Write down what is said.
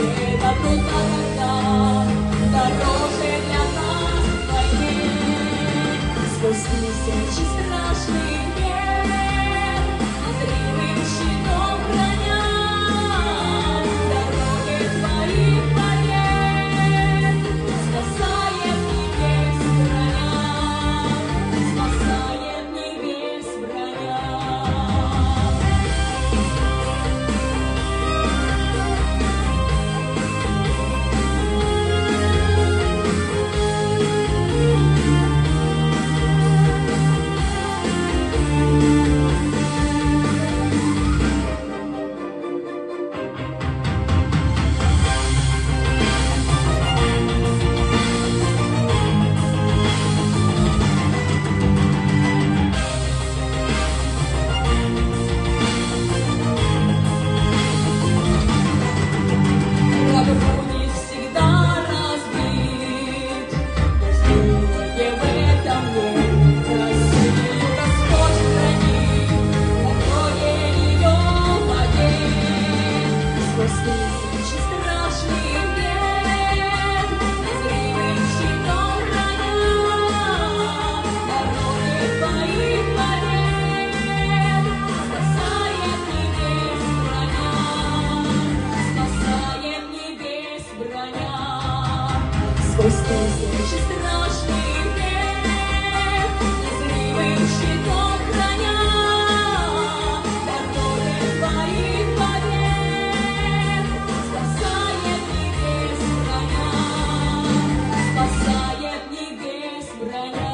победа трудна тогда, дороже для нас вдвойне. Сквозь тысячи страшных бед, незримым щитом броня, дороги твоих побед спасает небес броня, спасает небес броня. Сквозь тысячи страшных бед, незримым щитом броня, дороги твоих побед спасает небес броня, спасает небес броня.